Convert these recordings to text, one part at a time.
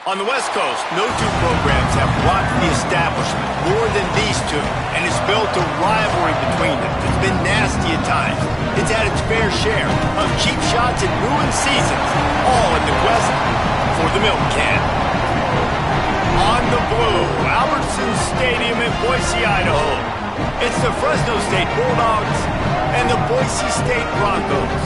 On the West Coast, no two programs have rocked the establishment more than these two, and it's built a rivalry between them. It's been nasty at times. It's had its fair share of cheap shots and ruined seasons, all in the quest for the milk can. On the blue, Albertson Stadium in Boise, Idaho. It's the Fresno State Bulldogs and the Boise State Broncos.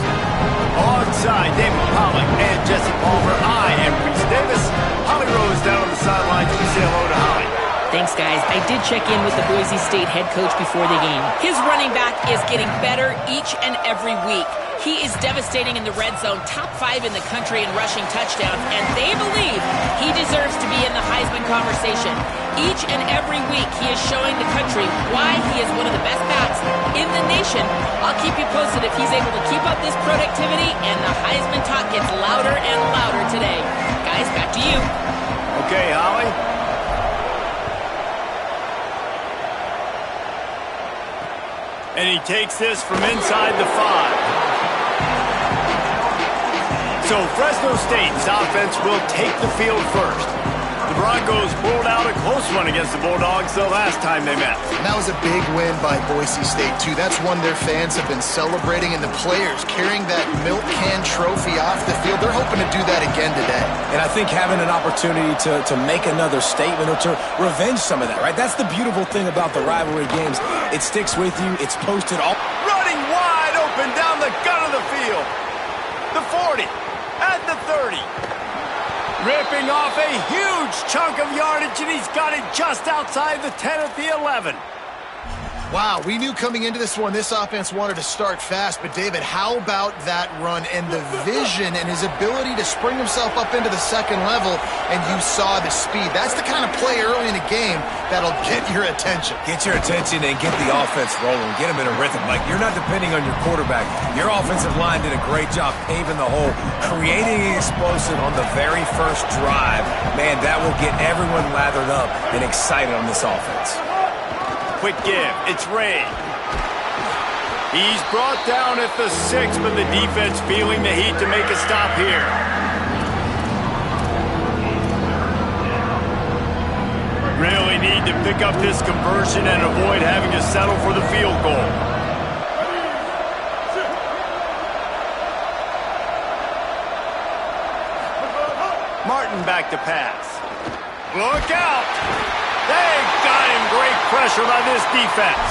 Alongside David Pollack and Jesse Palmer, I am Reese Davis. Holly Rose down on the sidelines. We say hello to Holly. Thanks, guys. I did check in with the Boise State head coach before the game. His running back is getting better each and every week. He is devastating in the red zone, top 5 in the country in rushing touchdowns, and they believe he deserves to be in the Heisman conversation. Each and every week, he is showing the country why he is one of the best backs in the nation. I'll keep you posted if he's able to keep up this productivity, and the Heisman talk gets louder and louder today. Guys, back to you. Okay, Holly. And he takes this from inside the 5. So Fresno State's offense will take the field first. The Broncos pulled out a close one against the Bulldogs the last time they met. And that was a big win by Boise State, too. That's one their fans have been celebrating, and the players carrying that milk can trophy off the field. They're hoping to do that again today. And I think having an opportunity to make another statement or to revenge some of that, right? That's the beautiful thing about the rivalry games. It sticks with you. It's posted all. Running wide open down the gut of the field. The 40 at the 30. Ripping off a huge chunk of yardage, and he's got it just outside the 10 at the 11. Wow, we knew coming into this one, this offense wanted to start fast, but David, how about that run and the vision and his ability to spring himself up into the second level, and you saw the speed. That's the kind of play early in a game that'll get your attention. Get your attention and get the offense rolling. Get them in a rhythm. Like, you're not depending on your quarterback. Your offensive line did a great job paving the hole, creating an explosive on the very first drive. Man, that will get everyone lathered up and excited on this offense. Quick give. It's Ray. He's brought down at the 6, but the defense feeling the heat to make a stop here. Really need to pick up this conversion and avoid having to settle for the field goal. Martin back to pass. Look out! They got him. Great pressure by this defense.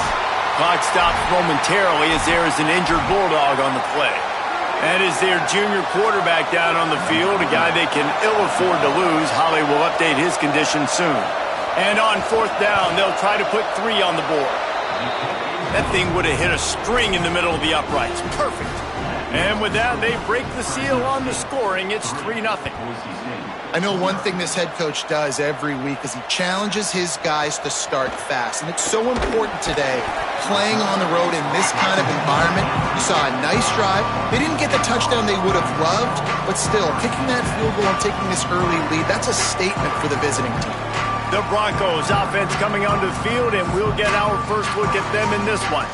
Clock stops momentarily as there is an injured Bulldog on the play. That is their junior quarterback down on the field, a guy they can ill afford to lose. Holly will update his condition soon. And on 4th down, they'll try to put 3 on the board. That thing would have hit a string in the middle of the uprights. Perfect. And with that, they break the seal on the scoring. It's 3-0. I know one thing this head coach does every week is he challenges his guys to start fast. And it's so important today, playing on the road in this kind of environment. You saw a nice drive. They didn't get the touchdown they would have loved, but still, kicking that field goal and taking this early lead, that's a statement for the visiting team. The Broncos offense coming onto the field, and we'll get our first look at them in this one.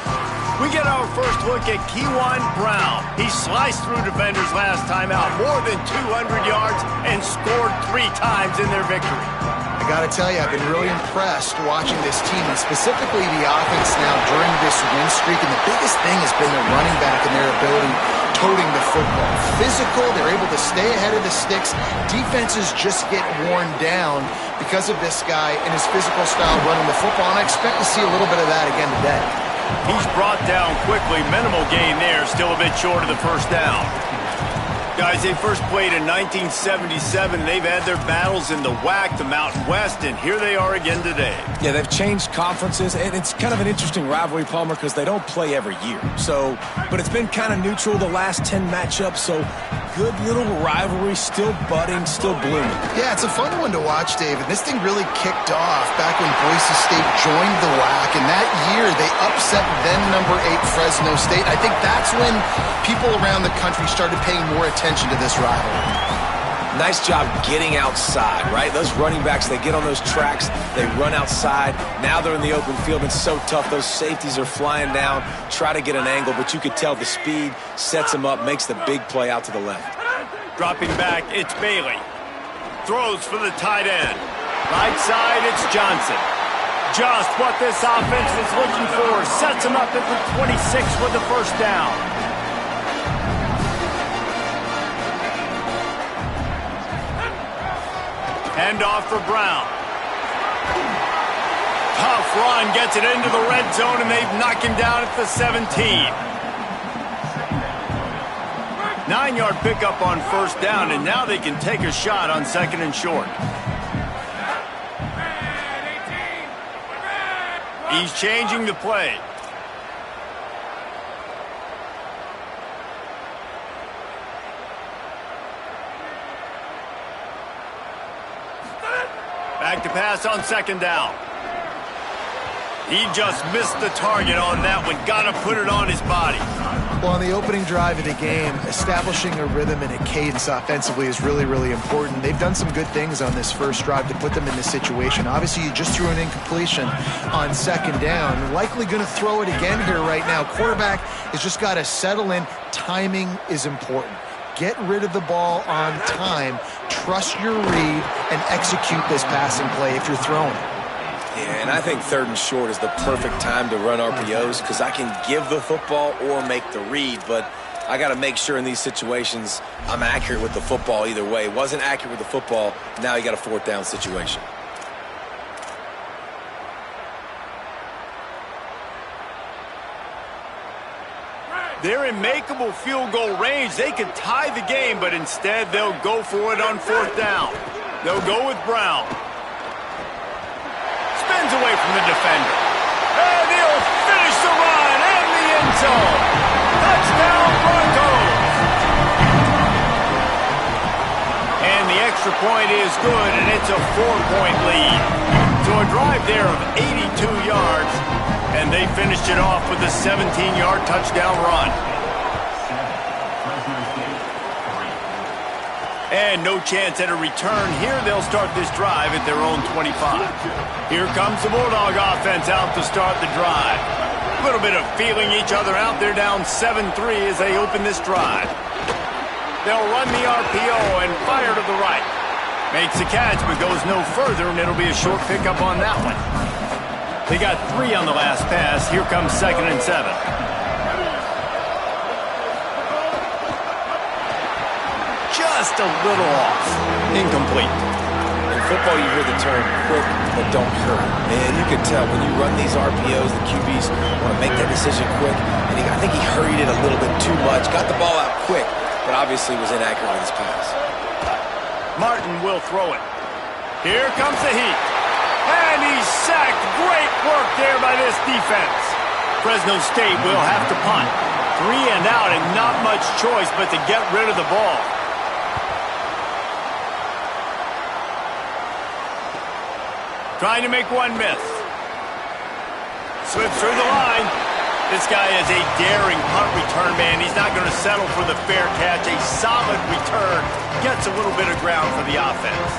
We get our first look at Kewan Brown. He sliced through defenders last time out, more than 200 yards, and scored 3 times in their victory. I got to tell you, I've been really impressed watching this team, and specifically the offense now during this win streak. And the biggest thing has been their running back and their ability toting the football. Physical, they're able to stay ahead of the sticks. Defenses just get worn down because of this guy and his physical style running the football, and I expect to see a little bit of that again today. He's brought down quickly. Minimal gain there. Still a bit short of the first down. Guys, they first played in 1977. They've had their battles in the WAC, the Mountain West, and here they are again today. Yeah, they've changed conferences, and it's kind of an interesting rivalry, Palmer, because they don't play every year. So, but it's been kind of neutral the last 10 matchups, so good little rivalry, still budding, still blooming. Yeah, it's a fun one to watch, David. This thing really kicked off back when Boise State joined the WAC, and that year they upset then number 8 Fresno State. I think that's when people around the country started paying more attention to this rivalry. Nice job getting outside, right? Those running backs, they get on those tracks, they run outside. Now they're in the open field. It's so tough. Those safeties are flying down, try to get an angle, but you could tell the speed sets them up, makes the big play out to the left. Dropping back, it's Bailey. Throws for the tight end. Right side, it's Johnson. Just what this offense was looking for. Sets him up at the 26 with the first down. Handoff for Brown. Tough run, gets it into the red zone, and they've knocked him down at the 17. 9-yard pickup on first down, and now they can take a shot on second and short. He's changing the play. Back to pass on second down. He just missed the target on that one. Got to put it on his body. Well, on the opening drive of the game, establishing a rhythm and a cadence offensively is really, really important. They've done some good things on this first drive to put them in this situation. Obviously, you just threw an incompletion on second down. Likely going to throw it again here right now. Quarterback has just got to settle in. Timing is important. Get rid of the ball on time. Trust your read and execute this passing play if you're throwing it. Yeah, and I think third and short is the perfect time to run RPOs because I can give the football or make the read, but I got to make sure in these situations I'm accurate with the football either way. Wasn't accurate with the football, now you got a fourth down situation. They're in makeable field goal range. They could tie the game, but instead they'll go for it on fourth down. They'll go with Brown. Spins away from the defender. And he'll finish the run in the end zone. Touchdown, Broncos. And the extra point is good, and it's a 4-point lead. So a drive there of 82 yards, and they finished it off with a 17-yard touchdown run. And no chance at a return here. They'll start this drive at their own 25. Here comes the Bulldog offense out to start the drive. A little bit of feeling each other out. They're down 7-3 as they open this drive. They'll run the RPO and fire to the right. Makes the catch but goes no further, and it'll be a short pickup on that one. They got 3 on the last pass. Here comes second and 7. Just a little off. Incomplete. In football, you hear the term quick but don't hurry. And you can tell when you run these RPOs, the QBs want to make that decision quick. And I think he hurried it a little bit too much. Got the ball out quick, but obviously was inaccurate with his pass. Martin will throw it. Here comes the heat. And he's sacked. Great work there by this defense. Fresno State will have to punt. 3 and out and not much choice but to get rid of the ball. Trying to make one miss. Slips through the line. This guy is a daring punt return man. He's not going to settle for the fair catch. A solid return. Gets a little bit of ground for the offense.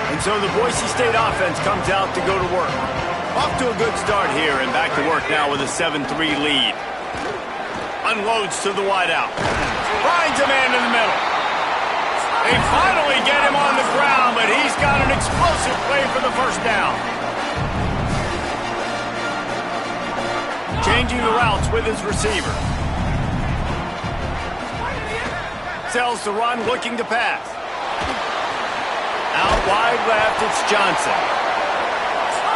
And so the Boise State offense comes out to go to work. Off to a good start here and back to work now with a 7-3 lead. Unloads to the wideout. Finds a man in the middle. They finally get him on the ground, but he's got an explosive play for the first down. Changing the routes with his receiver. Sells the run, looking to pass. Out wide left, it's Johnson.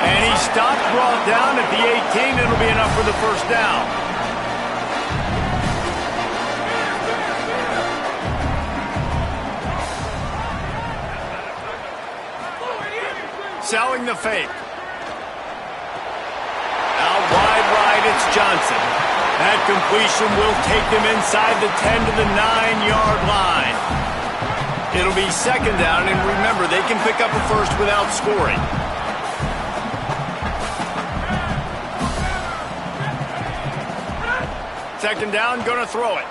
And he stopped, brought down at the 18. It'll be enough for the first down. Selling the fake. Out wide right, it's Johnson. That completion will take them inside the 10 to the 9-yard line. It'll be second down, and remember, they can pick up a first without scoring. Second down, gonna throw it.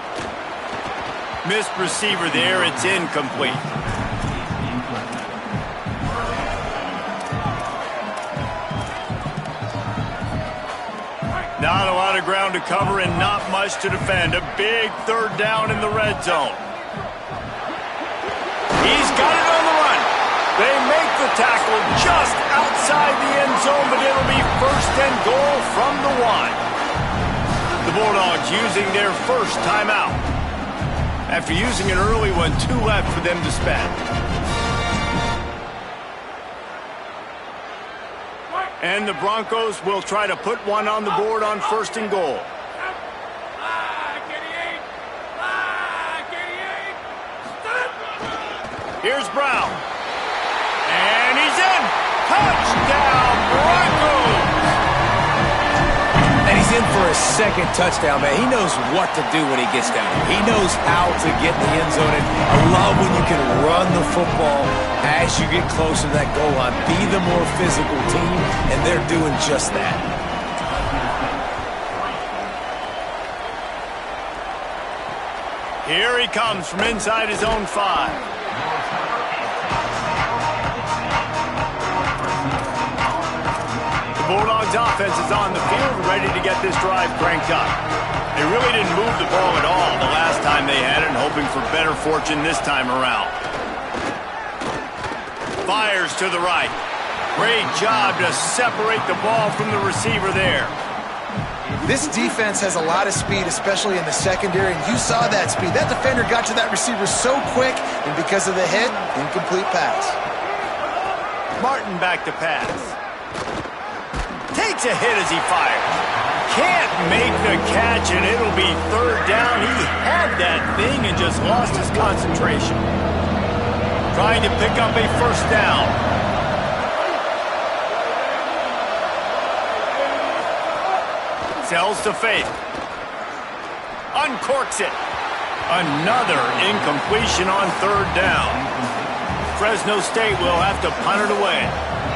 Missed receiver there, it's incomplete. Not a lot of ground to cover and not much to defend. A big third down in the red zone. He's got it on the run. They make the tackle just outside the end zone, but it'll be first and goal from the 1. The Bulldogs using their first timeout. After using an early one, 2 left for them to spend. And the Broncos will try to put one on the board on first and goal. Here's Brown. And he's in. Touchdown, Broncos! And he's in for his second touchdown, man. He knows what to do when he gets down here. He knows how to get in the end zone. And I love when you can run the football as you get closer to that goal line. Be the more physical team, and they're doing just that. Here he comes from inside his own 5. The Bulldogs offense is on the field, ready to get this drive cranked up. They really didn't move the ball at all the last time they had it, and hoping for better fortune this time around. Fires to the right. Great job to separate the ball from the receiver there. This defense has a lot of speed, especially in the secondary, and you saw that speed. That defender got to that receiver so quick, and because of the hit, incomplete pass. Martin back to pass. Takes a hit as he fires. Can't make the catch, and it'll be third down. He had that thing and just lost his concentration. Trying to pick up a first down. Sells to Faith. Uncorks it. Another incompletion on third down. Fresno State will have to punt it away.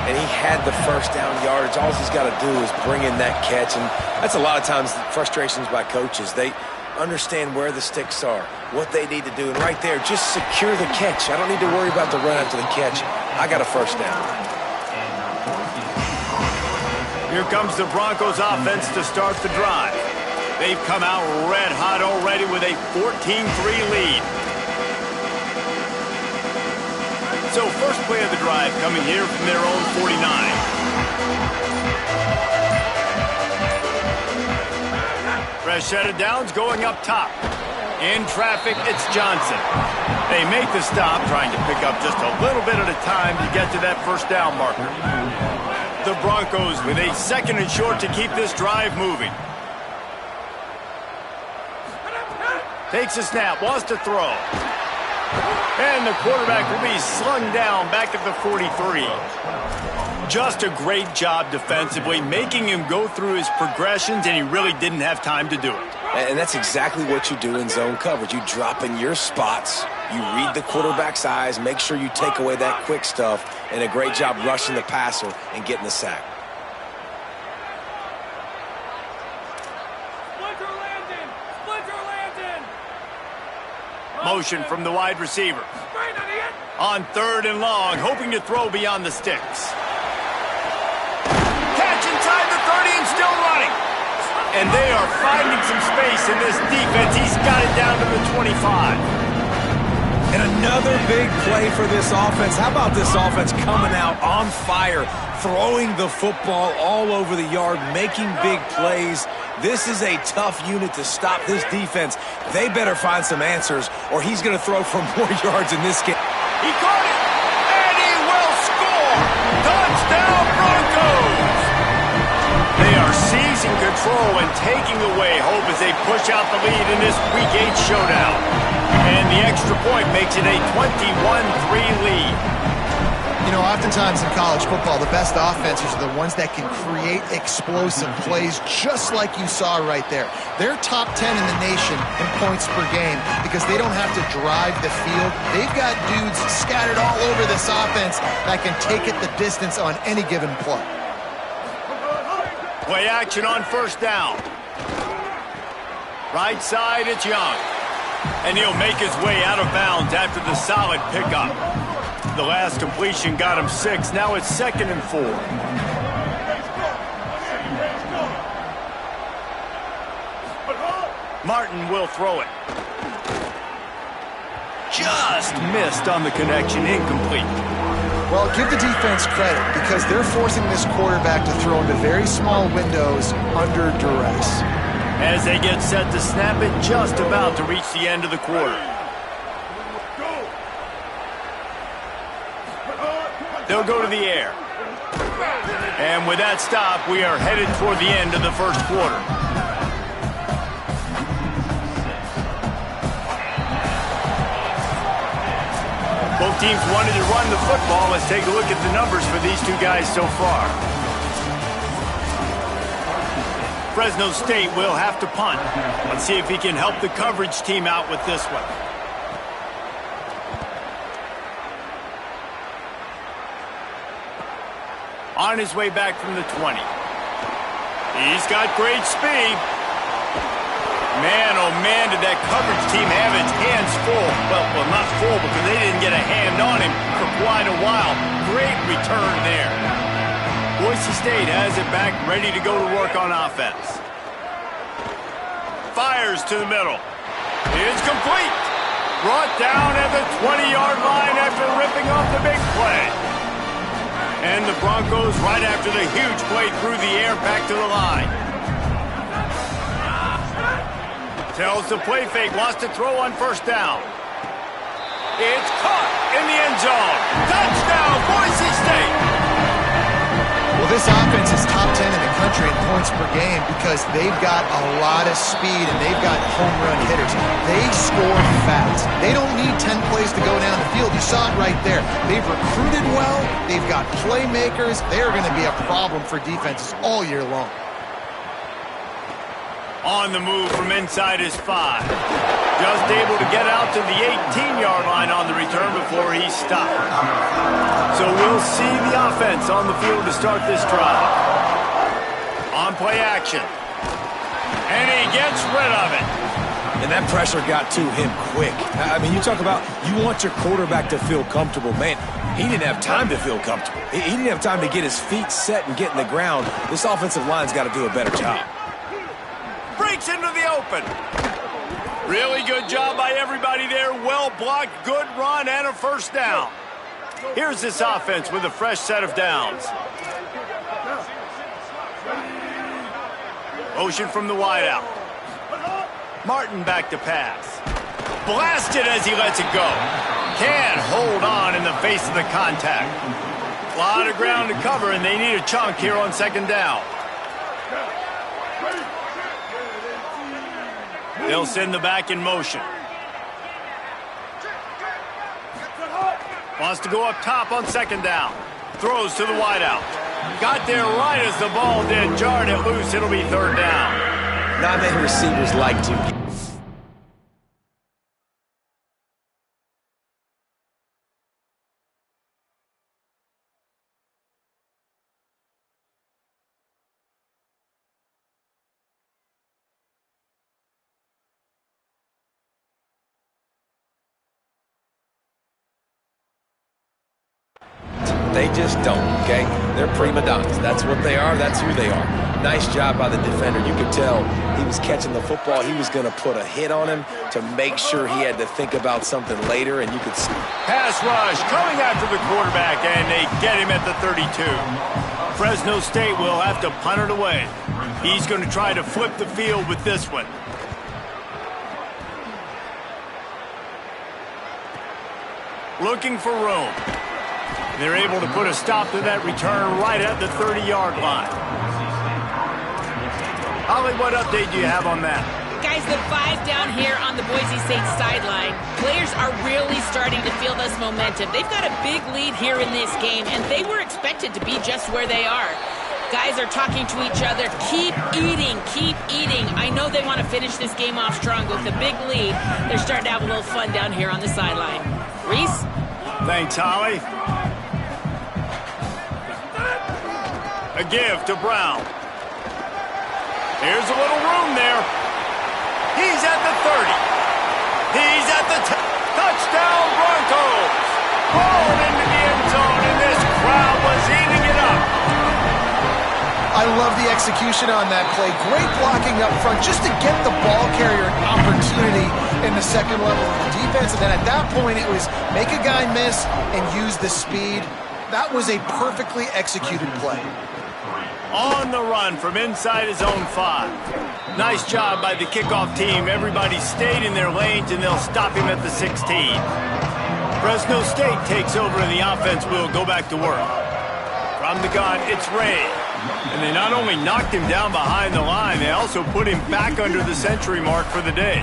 And he had the first down yardage. All he's got to do is bring in that catch. And that's a lot of times frustrations by coaches. They understand where the sticks are, what they need to do. And right there, just secure the catch. I don't need to worry about the run after the catch. I got a first down. Here comes the Broncos offense to start the drive. They've come out red hot already with a 14-3 lead. So first play of the drive coming here from their own 49. Fresh set of downs going up top. In traffic, it's Johnson. They make the stop, trying to pick up just a little bit at a time to get to that first down marker. The Broncos with a second and short to keep this drive moving. Takes a snap, wants to throw. And the quarterback will be slung down back at the 43. Just a great job defensively, making him go through his progressions, and he really didn't have time to do it. And that's exactly what you do in zone coverage. You drop in your spots, you read the quarterback's eyes, make sure you take away that quick stuff, and a great job rushing the passer and getting the sack. Motion from the wide receiver. On third and long, hoping to throw beyond the sticks. Catch inside the 30 and still running. And they are finding some space in this defense. He's got it down to the 25. And another big play for this offense. How about this offense coming out on fire, throwing the football all over the yard, making big plays. This is a tough unit to stop this defense. They better find some answers, or he's going to throw for more yards in this game. He caught it, and he will score! Touchdown, Broncos! They are seizing control and taking away hope as they push out the lead in this Week 8 showdown. And the extra point makes it a 21-3 lead. You know, oftentimes in college football, the best offenses are the ones that can create explosive plays, just like you saw right there. They're top 10 in the nation in points per game because they don't have to drive the field. They've got dudes scattered all over this offense that can take it the distance on any given play. Play action on first down. Right side, it's Young. And he'll make his way out of bounds after the solid pickup. The last completion got him 6. Now it's 2nd and 4. Martin will throw it. Just missed on the connection, incomplete. Well, give the defense credit because they're forcing this quarterback to throw into very small windows under duress. As they get set to snap it, just about to reach the end of the quarter. They'll go to the air. And with that stop, we are headed toward the end of the first quarter. Both teams wanted to run the football. Let's take a look at the numbers for these two guys so far. Fresno State will have to punt. Let's see if he can help the coverage team out with this one. On his way back from the 20. He's got great speed. Man, oh man, did that coverage team have its hands full. Well, not full because they didn't get a hand on him for quite a while. Great return there. Boise State has it back, ready to go to work on offense. Fires to the middle. It's complete. Brought down at the 20-yard line after ripping off the big play. And the Broncos, right after the huge play through the air, back to the line. Tells the play fake, wants to throw on first down. It's caught in the end zone. Touchdown, Boise State. Well, this offense is top 10 in the country in points per game because they've got a lot of speed and they've got home run hitters. They score fast. They don't need 10 plays to go down the field. You saw it right there. They've recruited well. They've got playmakers. They're going to be a problem for defenses all year long. On the move from inside his 5. Just able to get out to the 18-yard line on the return before he stopped. So we'll see the offense on the field to start this drive. On play action. And he gets rid of it. And that pressure got to him quick. I mean, you talk about you want your quarterback to feel comfortable. Man, he didn't have time to feel comfortable. He didn't have time to get his feet set and get in the ground. This offensive line's got to do a better job. Breaks into the open. Really good job by everybody there. Well blocked, good run, and a first down. Here's this offense with a fresh set of downs. Motion from the wideout. Martin back to pass. Blasted as he lets it go. Can't hold on in the face of the contact. A lot of ground to cover, and they need a chunk here on second down. They'll send the back in motion. Wants to go up top on second down. Throws to the wideout. Got there right as the ball did. Jarred it loose. It'll be third down. Not many receivers like to. They just don't, okay? They're prima donnas. That's what they are. That's who they are. Nice job by the defender. You could tell he was catching the football. He was going to put a hit on him to make sure he had to think about something later, and you could see. Pass rush coming after the quarterback, and they get him at the 32. Fresno State will have to punt it away. He's going to try to flip the field with this one. Looking for room. They're able to put a stop to that return right at the 30-yard line. Holly, what update do you have on that? Guys, the vibe down here on the Boise State sideline, players are really starting to feel this momentum. They've got a big lead here in this game, and they were expected to be just where they are. Guys are talking to each other. Keep eating, keep eating. I know they want to finish this game off strong with a big lead. They're starting to have a little fun down here on the sideline. Reese? Thanks, Holly. A give to Brown. Here's a little room there. He's at the 30. He's at the touchdown Broncos. Ball into the end zone, and this crowd was eating it up. I love the execution on that play. Great blocking up front just to get the ball carrier an opportunity in the second level of the defense. And then at that point, it was make a guy miss and use the speed. That was a perfectly executed play. On the run from inside his own 5. Nice job by the kickoff team. Everybody stayed in their lanes, and they'll stop him at the 16. Fresno State takes over, and the offense will go back to work. From the gun, it's Ray. And they not only knocked him down behind the line, they also put him back under the century mark for the day.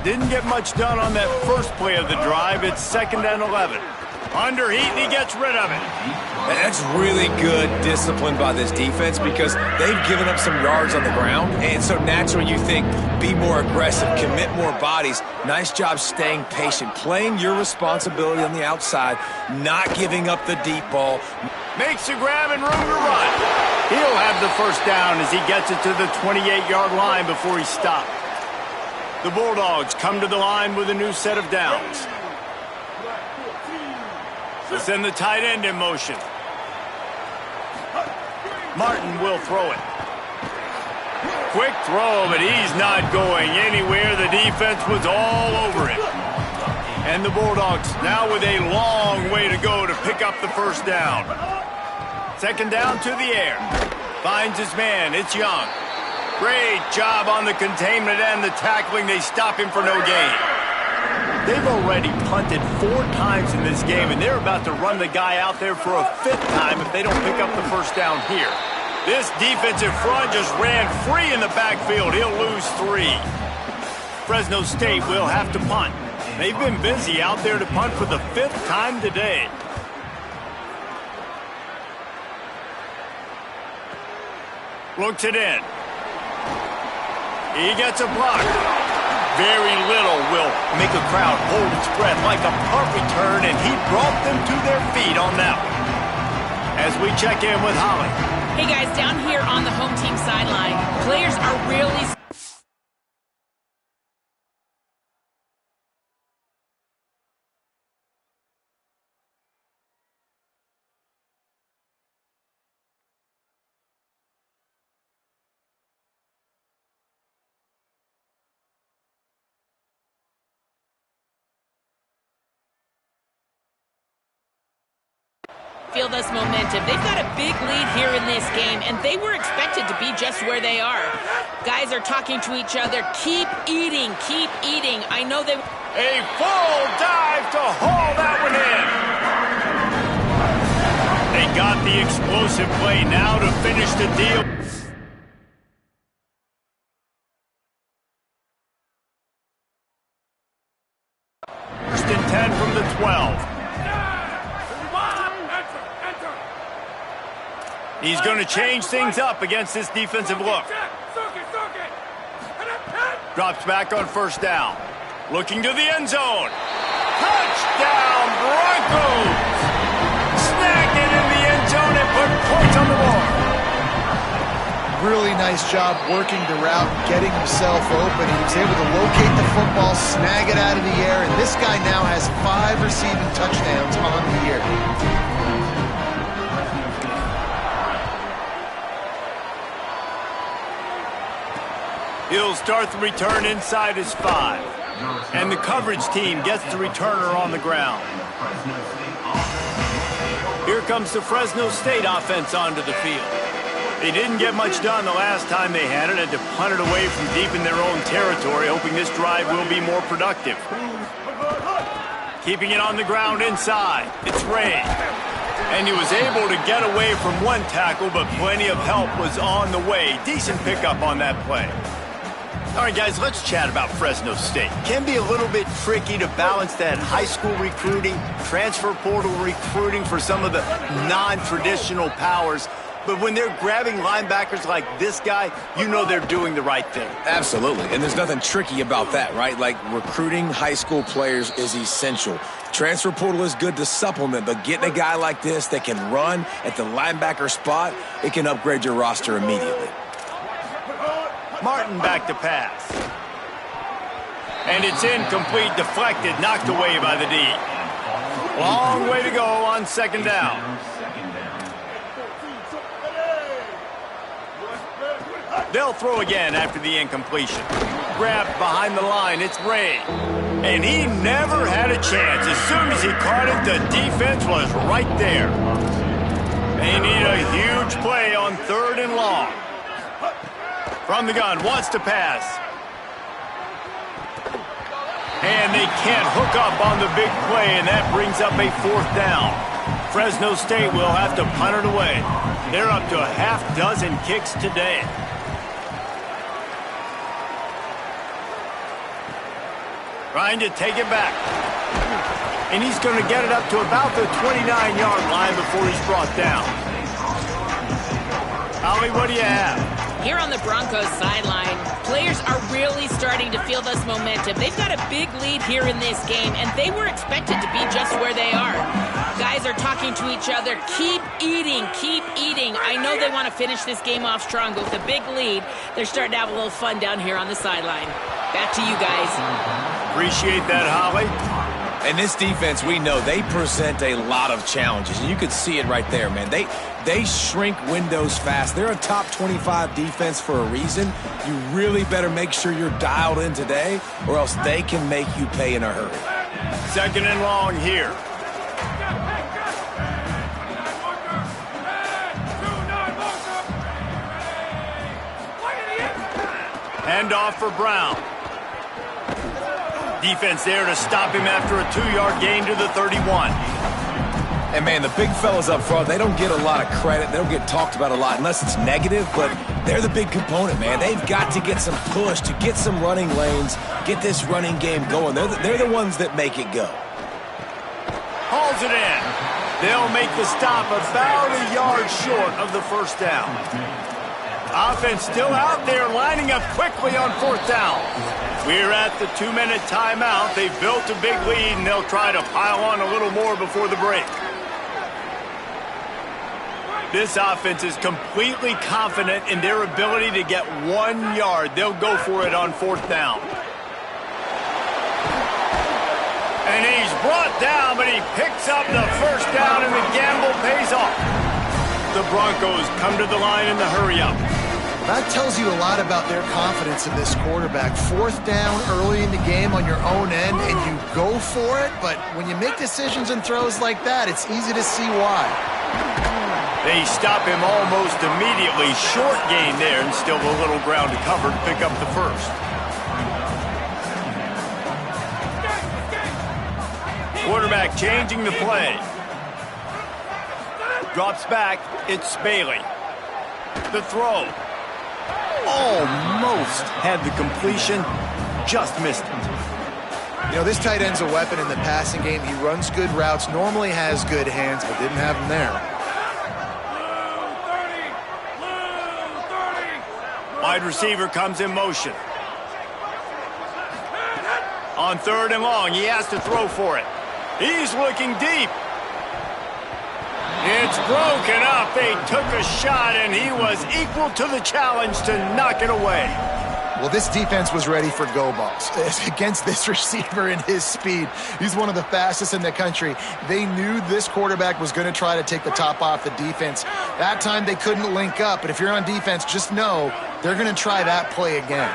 Didn't get much done on that first play of the drive. It's 2nd and 11. Under heat, and he gets rid of it. That's really good discipline by this defense because they've given up some yards on the ground, and so naturally you think be more aggressive, commit more bodies. Nice job staying patient, playing your responsibility on the outside, not giving up the deep ball. Makes a grab and room to run. He'll have the first down as he gets it to the 28-yard line before he stopped. The Bulldogs come to the line with a new set of downs. They'll send the tight end in motion. Martin will throw it. Quick throw, but he's not going anywhere. The defense was all over him. And the Bulldogs now with a long way to go to pick up the first down. 2nd down to the air. Finds his man. It's Young. Great job on the containment and the tackling. They stop him for no gain. They've already punted 4 times in this game, and they're about to run the guy out there for a 5th time if they don't pick up the first down here. This defensive front just ran free in the backfield. He'll lose 3. Fresno State will have to punt. They've been busy out there to punt for the 5th time today. Looks it in. He gets a block. Very little will make a crowd hold its breath like a punt return, and he brought them to their feet on that one. As we check in with Holly. Hey guys, down here on the home team sideline, players are really... feel this momentum. They've got a big lead here in this game, and they were expected to be just where they are. Guys are talking to each other. Keep eating, keep eating. I know they... A full dive to haul that one in. They got the explosive play now to finish the deal. First and 10 from the 12. He's going to change things up against this defensive look. Drops back on first down. Looking to the end zone. Touchdown, Broncos! Snagged it in the end zone and put points on the board. Really nice job working the route, getting himself open. He was able to locate the football, snag it out of the air, and this guy now has 5 receiving touchdowns on the year. He'll start the return inside his 5. And the coverage team gets the returner on the ground. Here comes the Fresno State offense onto the field. They didn't get much done the last time they had it, had to punt it away from deep in their own territory, hoping this drive will be more productive. Keeping it on the ground inside. It's Ray. And he was able to get away from one tackle, but plenty of help was on the way. Decent pickup on that play. All right, guys, let's chat about Fresno State. Can be a little bit tricky to balance that high school recruiting, transfer portal recruiting for some of the non-traditional powers. But when they're grabbing linebackers like this guy, you know they're doing the right thing. Absolutely, and there's nothing tricky about that, right? Like, recruiting high school players is essential. Transfer portal is good to supplement, but getting a guy like this that can run at the linebacker spot, it can upgrade your roster immediately. Martin back to pass. And it's incomplete, deflected, knocked away by the D. Long way to go on 2nd down. They'll throw again after the incompletion. Grabbed behind the line, it's Ray. And he never had a chance. As soon as he caught it, the defense was right there. They need a huge play on 3rd and long. From the gun, wants to pass. And they can't hook up on the big play, and that brings up a 4th down. Fresno State will have to punt it away. They're up to a half-dozen kicks today. Trying to take it back. And he's going to get it up to about the 29-yard line before he's brought down. Ollie, what do you have? Here on the Broncos sideline, players are really starting to feel this momentum. They've got a big lead here in this game, and they were expected to be just where they are. Guys are talking to each other. Keep eating, keep eating. I know they want to finish this game off strong, but with a big lead, they're starting to have a little fun down here on the sideline. Back to you guys. Appreciate that, Holly. And this defense, we know they present a lot of challenges. And you can see it right there, man. They shrink windows fast. They're a top 25 defense for a reason. You really better make sure you're dialed in today, or else they can make you pay in a hurry. 2nd and long here. Handoff for Brown. Defense there to stop him after a 2-yard gain to the 31. And, man, the big fellas up front, they don't get a lot of credit. They don't get talked about a lot unless it's negative, but they're the big component, man. They've got to get some push, to get some running lanes, get this running game going. They're the ones that make it go. Hauls it in. They'll make the stop about a yard short of the 1st down. Offense still out there lining up quickly on 4th down. We're at the 2-minute timeout. They've built a big lead, and they'll try to pile on a little more before the break. This offense is completely confident in their ability to get 1 yard. They'll go for it on 4th down. And he's brought down, but he picks up the 1st down, and the gamble pays off. The Broncos come to the line in the hurry-up. That tells you a lot about their confidence in this quarterback. 4th down early in the game on your own end, and you go for it, but when you make decisions and throws like that, it's easy to see why. They stop him almost immediately. Short gain there, and still a little ground to cover to pick up the 1st. Quarterback changing the play. Drops back. It's Bailey. The throw. Almost had the completion. Just missed it. You know, this tight end's a weapon in the passing game. He runs good routes, normally has good hands, but didn't have them there. Wide receiver comes in motion. On 3rd and long, he has to throw for it. He's looking deep. It's broken up. They took a shot, and he was equal to the challenge to knock it away. Well, this defense was ready for go balls. Against this receiver and his speed, he's one of the fastest in the country. They knew this quarterback was going to try to take the top off the defense. That time they couldn't link up, but if you're on defense, just know they're going to try that play again.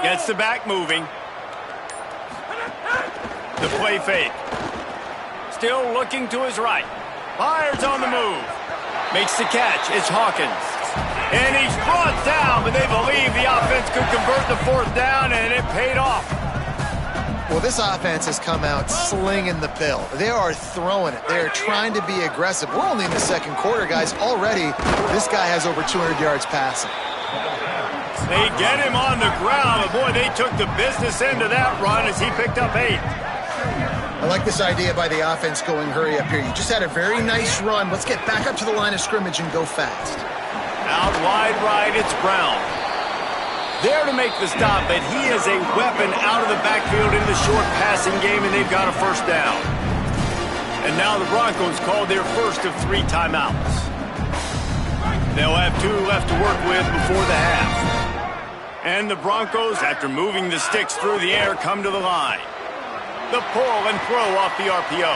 Gets the back moving. The play fake. Still looking to his right. Fires on the move. Makes the catch. It's Hawkins. And he's brought down, but they believe the offense could convert the 4th down, and it paid off. Well, this offense has come out slinging the pill. They are throwing it. They are trying to be aggressive. We're only in the 2nd quarter, guys. Already, this guy has over 200 yards passing. They get him on the ground, but boy, they took the business end of that run as he picked up 8. I like this idea by the offense going hurry up here. You just had a very nice run. Let's get back up to the line of scrimmage and go fast. Out wide right, it's Brown. There to make the stop, but he is a weapon out of the backfield in the short passing game, and they've got a 1st down. And now the Broncos called their first of 3 timeouts. They'll have 2 left to work with before the half. And the Broncos, after moving the sticks through the air, come to the line. The pull and throw off the RPO.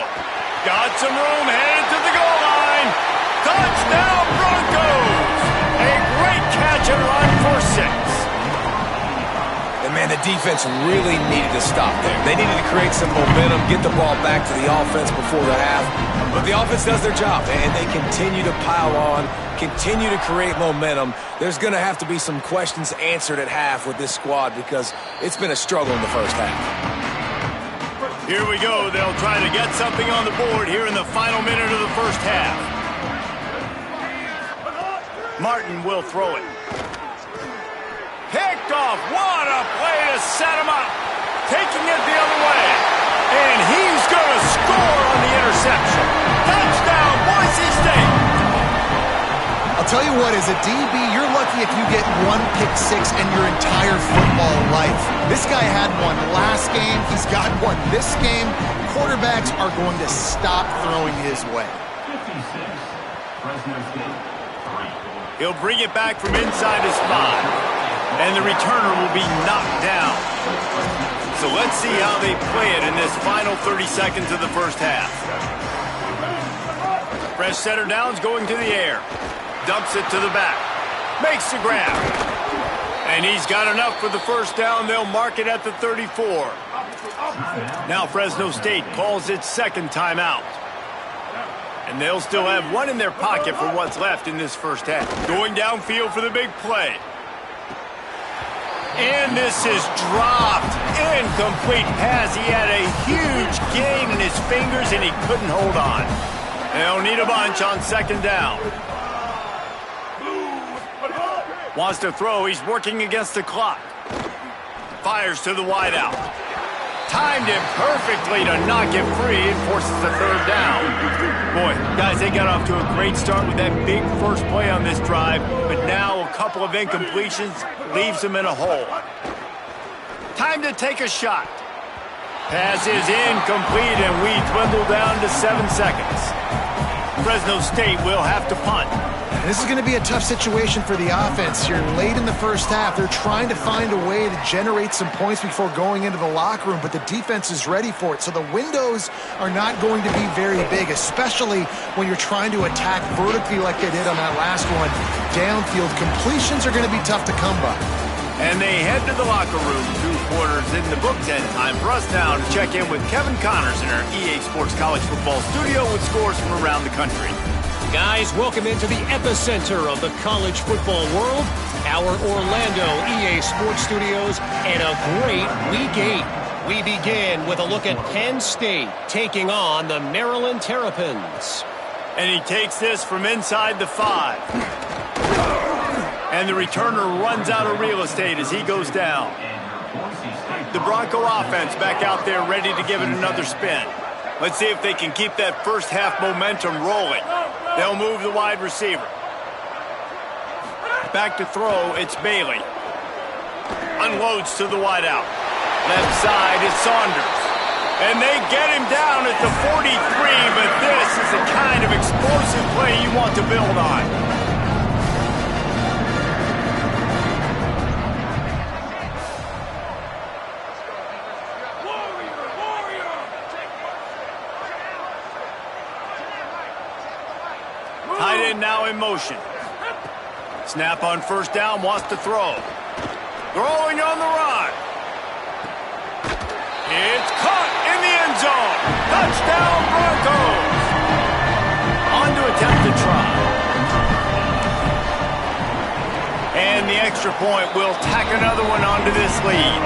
Got some room, headed to the goal line. Touchdown, Broncos! A great catch and run for 6. And, man, the defense really needed to stop there. They needed to create some momentum, get the ball back to the offense before the half. But the offense does their job, and they continue to pile on, continue to create momentum. There's going to have to be some questions answered at half with this squad because it's been a struggle in the first half. Here we go. They'll try to get something on the board here in the final minute of the first half. Martin will throw it. Picked off. What a play to set him up. Taking it the other way. And he's going to score on the interception. Touchdown, Boise State. I'll tell you what, as a DB, you're lucky if you get 1 pick 6 in your entire football life. This guy had one last game. He's got one this game. Quarterbacks are going to stop throwing his way. He'll bring it back from inside his 5. And the returner will be knocked down. So let's see how they play it in this final 30 seconds of the first half. Fresh setter down's going to the air. Dumps it to the back. Makes the grab. And he's got enough for the first down. They'll mark it at the 34. Now Fresno State calls its second timeout. And they'll still have one in their pocket for what's left in this first half. Going downfield for the big play. And this is dropped. Incomplete pass. He had a huge gain in his fingers and he couldn't hold on. They'll need a bunch on second down. Wants to throw. He's working against the clock. Fires to the wideout. Timed it perfectly to knock it free and forces the third down. Boy, guys, they got off to a great start with that big first play on this drive, but now a couple of incompletions leaves them in a hole. Time to take a shot. Pass is incomplete, and we dwindle down to 7 seconds. Fresno State will have to punt. This is going to be a tough situation for the offense here. Late in the first half, they're trying to find a way to generate some points before going into the locker room, but the defense is ready for it. So the windows are not going to be very big, especially when you're trying to attack vertically like they did on that last one. Downfield completions are going to be tough to come by. And they head to the locker room. 2 quarters in the books, and time for us now to check in with Kevin Connors in our EA Sports College Football studio with scores from around the country. Guys, welcome into the epicenter of the college football world, our Orlando EA Sports Studios, and a great Week 8. We begin with a look at Penn State taking on the Maryland Terrapins. And he takes this from inside the 5. And the returner runs out of real estate as he goes down. The Bronco offense back out there ready to give it another spin. Let's see if they can keep that first half momentum rolling. They'll move the wide receiver. Back to throw, it's Bailey. Unloads to the wideout. Left side is Saunders. And they get him down at the 43, but this is the kind of explosive play you want to build on. Tight end now in motion. Snap on first down, wants to throw. Throwing on the run. It's caught in the end zone. Touchdown, Broncos. On to attempt to try. And the extra point will tack another one onto this lead.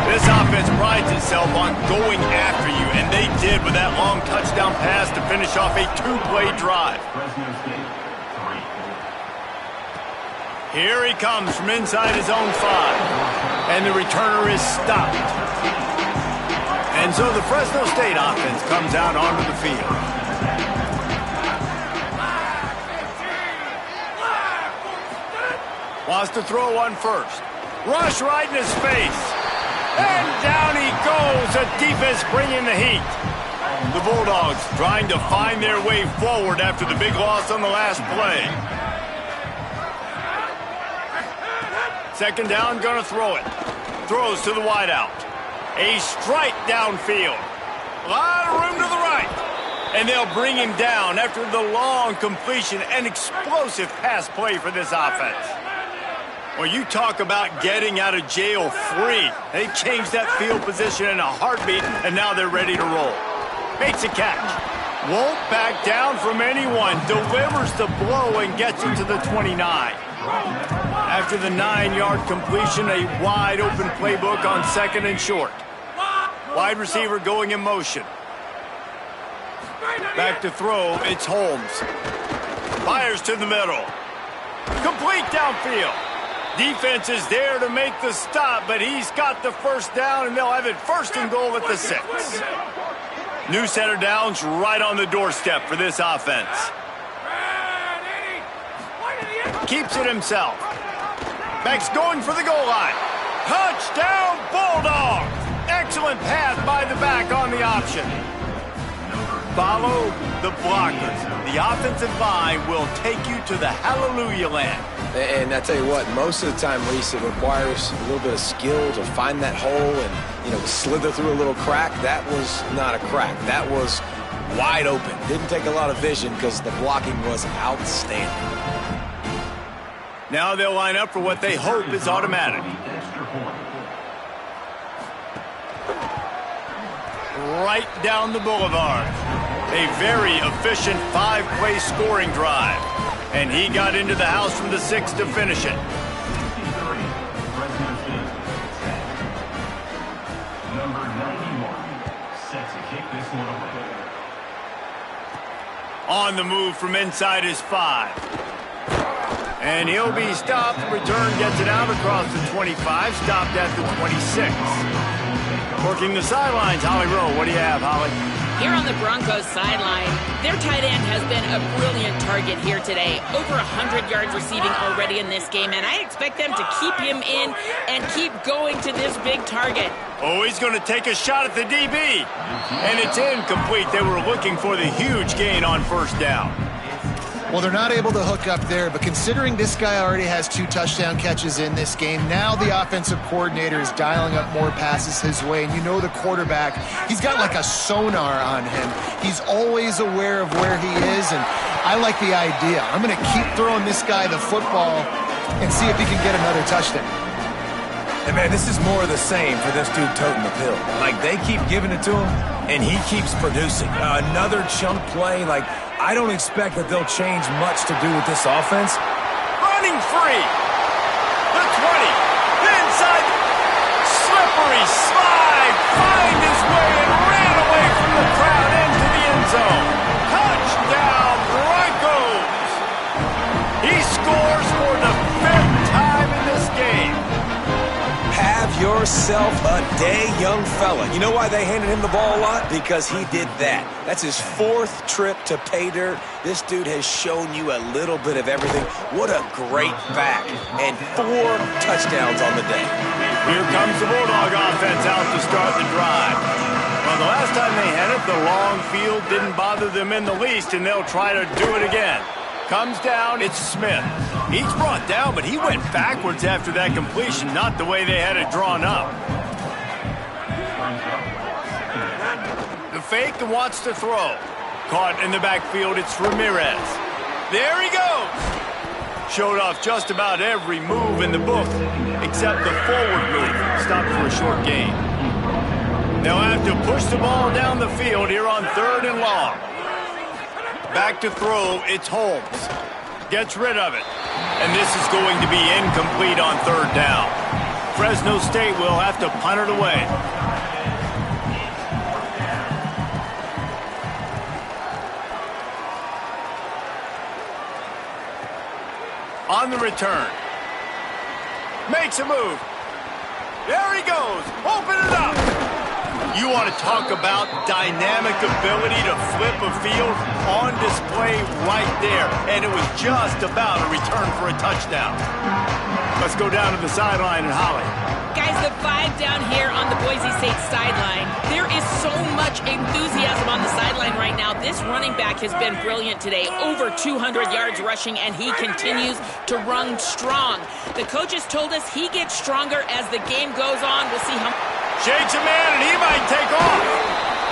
This offense prides itself on going after you, and they did with that long touchdown pass to finish off a 2-play drive. Here he comes from inside his own 5, and the returner is stopped. And so the Fresno State offense comes out onto the field. Wants to throw one first. Rush right in his face. And down he goes. The defense bringing the heat. The Bulldogs trying to find their way forward after the big loss on the last play. Second down, gonna throw it. Throws to the wideout. A strike downfield. A lot of room to the right. And they'll bring him down after the long completion. An explosive pass play for this offense. Well, you talk about getting out of jail free. They changed that field position in a heartbeat, and now they're ready to roll. Makes a catch. Won't back down from anyone. Delivers the blow and gets it to the 29. After the 9-yard completion, a wide-open playbook on second and short. Wide receiver going in motion. Back to throw, it's Holmes. Fires to the middle. Complete downfield. Defense is there to make the stop, but he's got the first down, and they'll have it first and goal at the 6. New center downs right on the doorstep for this offense. Keeps it himself. Back's going for the goal line. Touchdown, Bulldogs! Excellent pass by the back on the option. Follow the blockers. The offensive line will take you to the hallelujah land. And I tell you what, most of the time, Reese, it requires a little bit of skill to find that hole and, slither through a little crack. That was not a crack. That was wide open. Didn't take a lot of vision because the blocking was outstanding. Now they'll line up for what they hope is automatic. Right down the boulevard. A very efficient 5-play scoring drive. And he got into the house from the 6 to finish it. Number 91, set to kick this one away. On the move from inside his 5. And he'll be stopped. Return gets it out across the 25. Stopped at the 26. Working the sidelines, Holly Rowe. What do you have, Holly? Here on the Broncos sideline, their tight end has been a brilliant target here today. Over 100 yards receiving already in this game, and I expect them to keep him in and keep going to this big target. Oh, he's going to take a shot at the DB. And it's incomplete. They were looking for the huge gain on first down. Well, they're not able to hook up there, but considering this guy already has 2 touchdown catches in this game, now the offensive coordinator is dialing up more passes his way, and the quarterback, he's got like a sonar on him. He's always aware of where he is, and I like the idea. I'm going to keep throwing this guy the football and see if he can get another touchdown. And, man, this is more of the same for this dude toting the pill. Like, they keep giving it to him, and he keeps producing. Another chunk play, I don't expect that they'll change much to do with this offense. Running free. The 20. Inside. Slippery slide. Find his way and ran away from the crowd into the end zone. Touchdown, Broncos. He scores for the 5th time in this game. Have yourself a day, young fella. You know why they handed him the ball a lot? Because he did that. That's his 4th trip to pay dirt. This dude has shown you a little bit of everything. What a great back. And 4 touchdowns on the day. Here comes the Bulldog offense out to start the drive. Well, the last time they had it, the long field didn't bother them in the least, and they'll try to do it again. Comes down, it's Smith. He's brought down, but he went backwards after that completion, not the way they had it drawn up. The fake and wants to throw. Caught in the backfield, it's Ramirez. There he goes. Showed off just about every move in the book, except the forward move. Stopped for a short gain. They'll have to push the ball down the field here on 3rd and long. Back to throw, it's Holmes. Gets rid of it. And this is going to be incomplete on 3rd down. Fresno State will have to punt it away. On the return. Makes a move. There he goes. Open it up. You want to talk about dynamic ability to flip a field on display right there. And it was just about a return for a touchdown. Let's go down to the sideline and Holly. Guys, the vibe down here on the Boise State sideline, there is so much enthusiasm on the sideline right now. This running back has been brilliant today. Over 200 yards rushing, and he continues to run strong. The coaches told us he gets stronger as the game goes on. We'll see how... Shakes a man, and he might take off.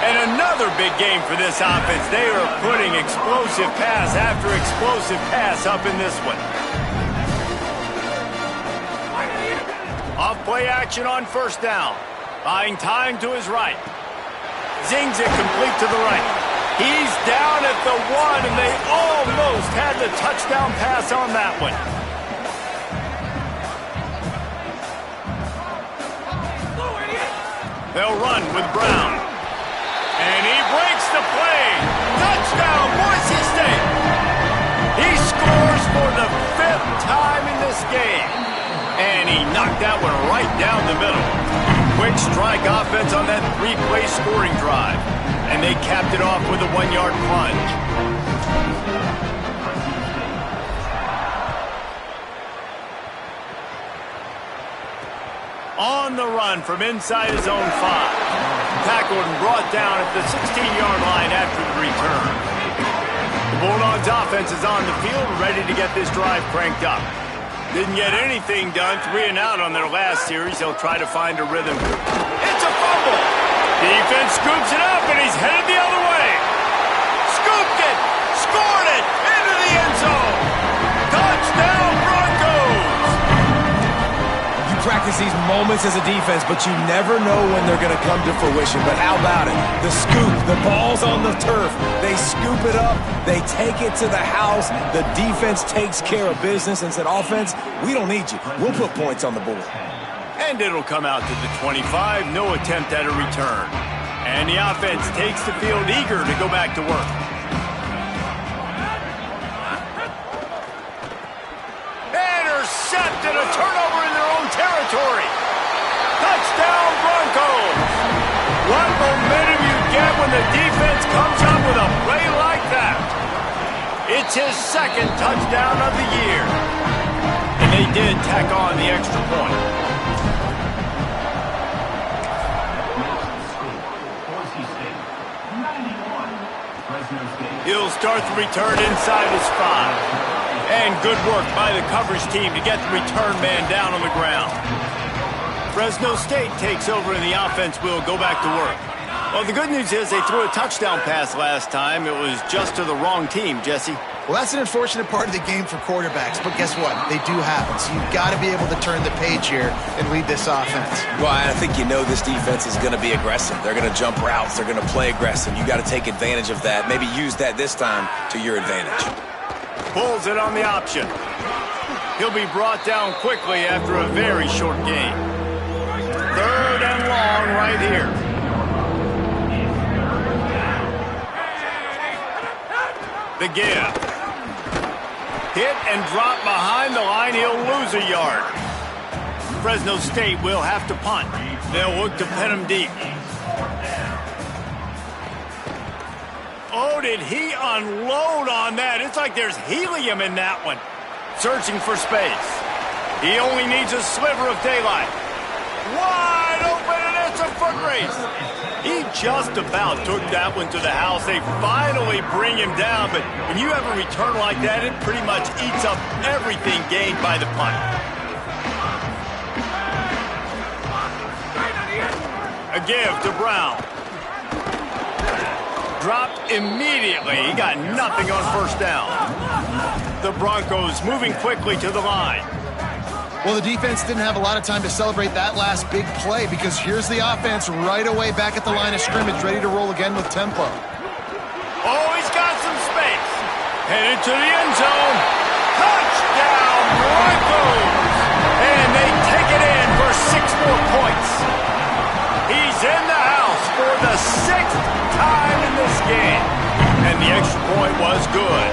And another big game for this offense. They are putting explosive pass after explosive pass up in this one. Off play action on first down. Buying time to his right. Zings it complete to the right. He's down at the 1, and they almost had the touchdown pass on that one. They'll run with Brown. And he breaks the play. Touchdown, Boise State. He scores for the 5th time in this game. And he knocked that one right down the middle. Quick strike offense on that 3-play scoring drive. And they capped it off with a 1-yard plunge. On the run from inside his own 5. Tackled and brought down at the 16-yard line after the return. The Bulldogs offense is on the field, ready to get this drive cranked up. Didn't get anything done, 3 and out on their last series. They'll try to find a rhythm. It's a fumble. Defense scoops it up, and he's headed the other way. Scooped it, scored it, into the end zone. Touchdown, Broncos. You practice these moments as a defense, but you never know when they're going to come to fruition. But how about it? The scoop, the ball's on the turf. They scoop it up. They take it to the house. The defense takes care of business and said, offense, we don't need you. We'll put points on the board. And it'll come out to the 25. No attempt at a return. And the offense takes the field eager to go back to work. Intercepted, a turnover in their own territory. Touchdown, Broncos. What momentum you get when the defense comes up with a play like that. It's his 2nd touchdown of the year. And they did tack on the extra point. He'll start the return inside his 5. And good work by the coverage team to get the return man down on the ground. Fresno State takes over and the offense will go back to work. Well, the good news is they threw a touchdown pass last time. It was just to the wrong team, Jesse. Well, that's an unfortunate part of the game for quarterbacks, but guess what? They do happen, so you've got to be able to turn the page here and lead this offense. Well, I think you know this defense is going to be aggressive. They're going to jump routes. They're going to play aggressive. You got to take advantage of that. Maybe use that this time to your advantage. Pulls it on the option. He'll be brought down quickly after a very short game. 3rd and long right here. The give. Hit and drop behind the line. He'll lose a yard. Fresno State will have to punt. They'll look to pin him deep. Oh, did he unload on that? It's like there's helium in that one. Searching for space. He only needs a sliver of daylight. Wide open, and it's a foot race. He just about took that one to the house. They finally bring him down, but when you have a return like that, it pretty much eats up everything gained by the punt. A give to Brown. Dropped immediately. He got nothing on first down. The Broncos moving quickly to the line. Well, the defense didn't have a lot of time to celebrate that last big play because here's the offense right away back at the line of scrimmage, ready to roll again with tempo. Oh, he's got some space. Headed to the end zone. Touchdown, Broncos! And they take it in for 6 more points. He's in the house for the 6th time in this game. And the extra point was good.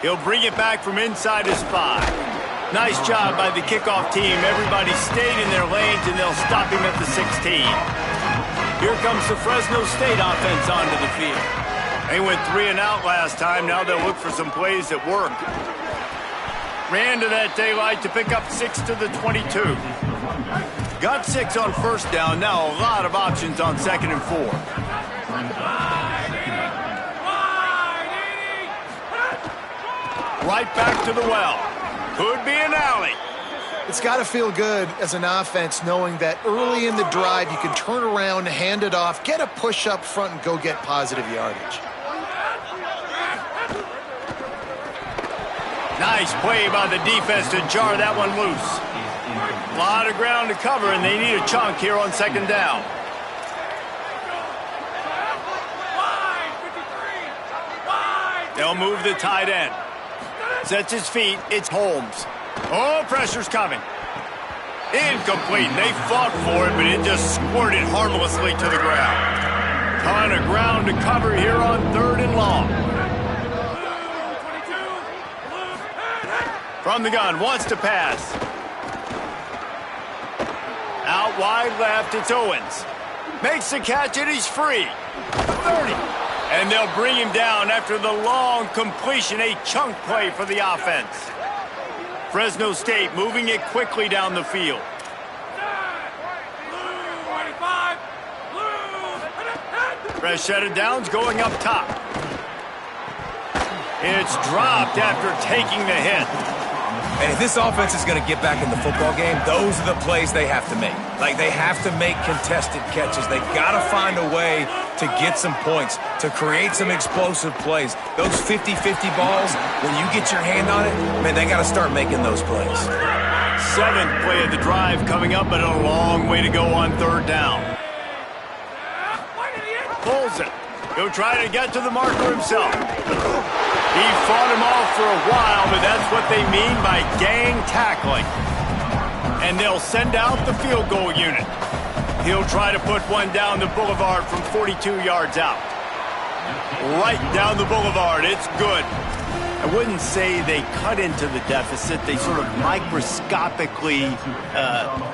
He'll bring it back from inside his 5. Nice job by the kickoff team. Everybody stayed in their lanes, and they'll stop him at the 16. Here comes the Fresno State offense onto the field. They went 3 and out last time. Now they'll look for some plays that work. Ran to that daylight to pick up 6 to the 22. Got 6 on first down. Now a lot of options on 2nd and 4. Right back to the well. Could be an alley. It's got to feel good as an offense knowing that early in the drive you can turn around, hand it off, get a push up front, and go get positive yardage. Nice play by the defense to jar that one loose. A lot of ground to cover, and they need a chunk here on 2nd down. They'll move the tight end. Sets his feet. It's Holmes. Oh, pressure's coming. Incomplete. They fought for it, but it just squirted harmlessly to the ground. Ton of ground to cover here on 3rd and long. From the gun, wants to pass. Out wide left, it's Owens. Makes the catch, and he's free. 30. And they'll bring him down after the long completion, a chunk play for the offense. Fresno State moving it quickly down the field. Fresh set of downs going up top. It's dropped after taking the hit. And if this offense is going to get back in the football game, those are the plays they have to make. Like, they have to make contested catches. They've got to find a way to get some points, to create some explosive plays. Those 50-50 balls, when you get your hand on it, man, they got to start making those plays. 7th play of the drive coming up, but a long way to go on 3rd down. Pulls it. He'll try to get to the marker himself. He fought him off for a while, but that's what they mean by gang tackling. And they'll send out the field goal unit. He'll try to put one down the boulevard from 42 yards out. Right down the boulevard. It's good. I wouldn't say they cut into the deficit. They sort of microscopically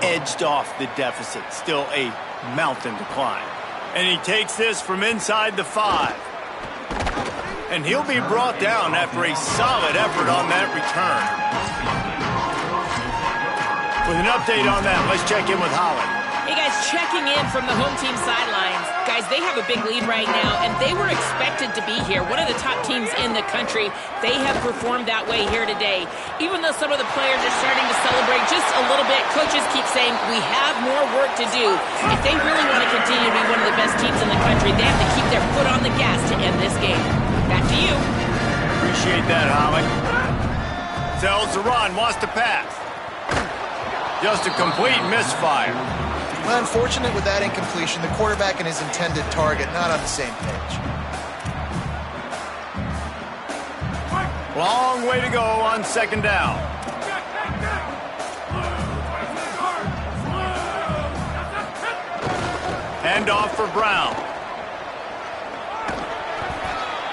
edged off the deficit. Still a mountain to climb. And he takes this from inside the 5. And he'll be brought down after a solid effort on that return. With an update on that, let's check in with Holly. Hey, guys, checking in from the home team sidelines. Guys, they have a big lead right now, and they were expected to be here. One of the top teams in the country. They have performed that way here today. Even though some of the players are starting to celebrate just a little bit, coaches keep saying, we have more work to do. If they really want to continue to be one of the best teams in the country, they have to keep their foot on the gas to end this game. Back to you. Appreciate that, Holly. Sells the run, wants to pass. Just a complete misfire. Well, unfortunate with that incompletion. The quarterback and his intended target not on the same page. Long way to go on 2nd down. Hand off for Brown.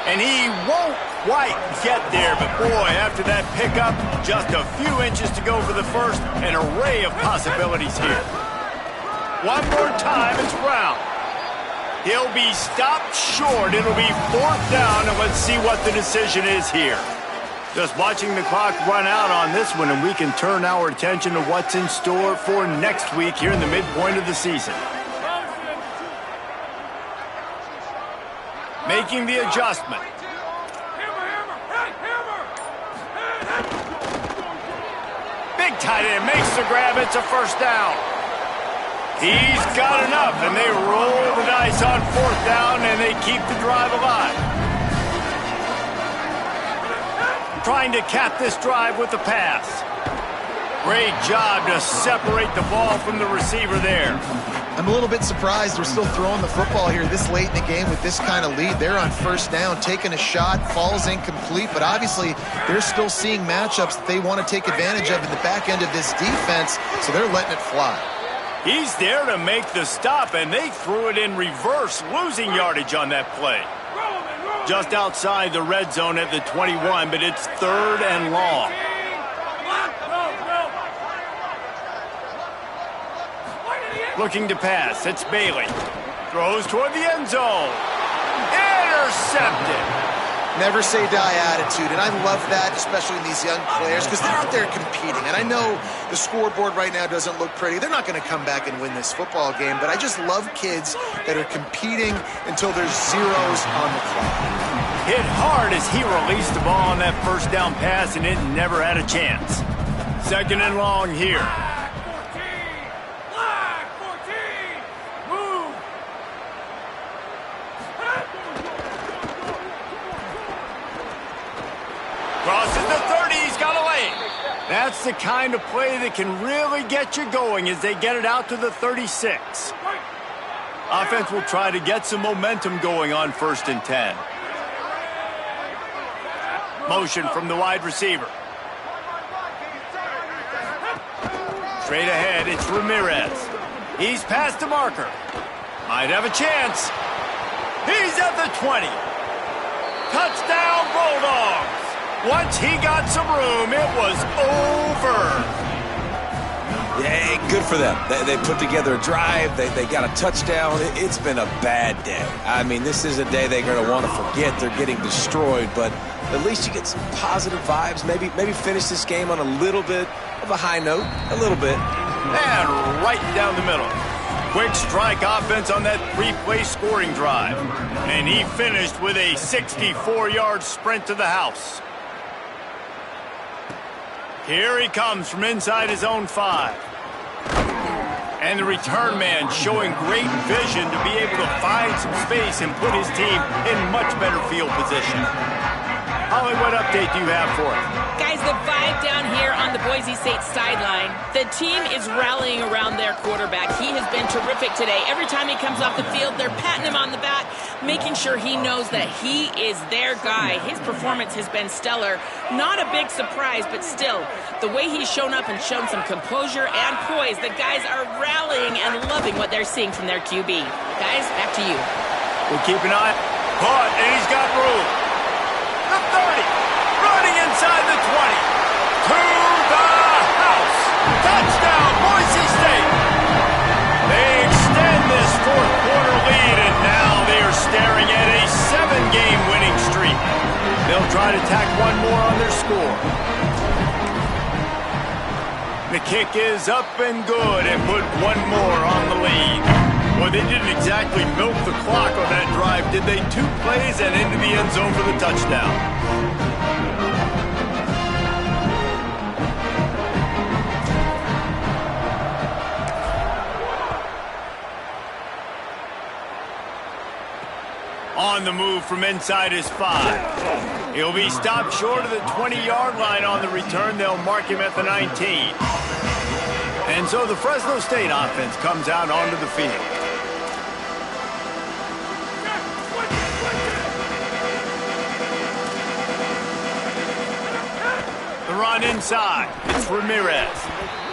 And he won't quite get there, but boy, after that pickup, just a few inches to go for the first, an array of possibilities here. One more time, it's Brown. He'll be stopped short. It'll be 4th down, and let's see what the decision is here. Just watching the clock run out on this one, and we can turn our attention to what's in store for next week here in the midpoint of the season. Making the adjustment. Big tight end makes the grab. It's a 1st down. He's got enough, and they roll the dice on 4th down, and they keep the drive alive. Trying to cap this drive with the pass. Great job to separate the ball from the receiver there. I'm a little bit surprised they're still throwing the football here this late in the game with this kind of lead. They're on 1st down, taking a shot, falls incomplete, but obviously they're still seeing matchups that they want to take advantage of in the back end of this defense, so they're letting it fly. He's there to make the stop, and they threw it in reverse, losing yardage on that play. Just outside the red zone at the 21, but it's 3rd and long. Looking to pass, it's Bailey. Throws toward the end zone. Intercepted. Never say die attitude, and I love that, especially in these young players, because they're out there competing. And I know the scoreboard right now doesn't look pretty. They're not going to come back and win this football game, but I just love kids that are competing until there's zeros on the clock. Hit hard as he released the ball on that first down pass, and it never had a chance. Second and long here. Crosses the 30, he's got a lane. That's the kind of play that can really get you going as they get it out to the 36. Offense will try to get some momentum going on 1st and 10. Motion from the wide receiver. Straight ahead, it's Ramirez. He's past the marker. Might have a chance. He's at the 20. Touchdown, Bulldogs. Once he got some room, it was over. Yeah, good for them. They put together a drive. They got a touchdown. It's been a bad day. I mean, this is a day they're going to want to forget. They're getting destroyed, but at least you get some positive vibes. Maybe finish this game on a little bit of a high note. A little bit. And right down the middle. Quick strike offense on that 3-play scoring drive. And he finished with a 64-yard sprint to the house. Here he comes from inside his own 5. And the return man showing great vision to be able to find some space and put his team in much better field position. Holly, what update do you have for us? Guys, the vibe down here on the Boise State sideline, the team is rallying around their quarterback. He has been terrific today. Every time he comes off the field, they're patting him on the back, making sure he knows that he is their guy. His performance has been stellar. Not a big surprise, but still, the way he's shown up and shown some composure and poise, the guys are rallying and loving what they're seeing from their QB. Guys, back to you. We'll keep an eye. Caught, and he's got room. The 30, running inside the 20, to the house. Touchdown, Boise State. They extend this 4th-quarter lead, and now they are staring at a 7-game winning streak. They'll try to tack one more on their score. The kick is up and good and put one more on the lead. Well, they didn't exactly milk the clock on that drive, did they? 2 plays and into the end zone for the touchdown. On the move from inside his 5. He'll be stopped short of the 20-yard line on the return. They'll mark him at the 19. And so the Fresno State offense comes out onto the field. The run inside. It's Ramirez.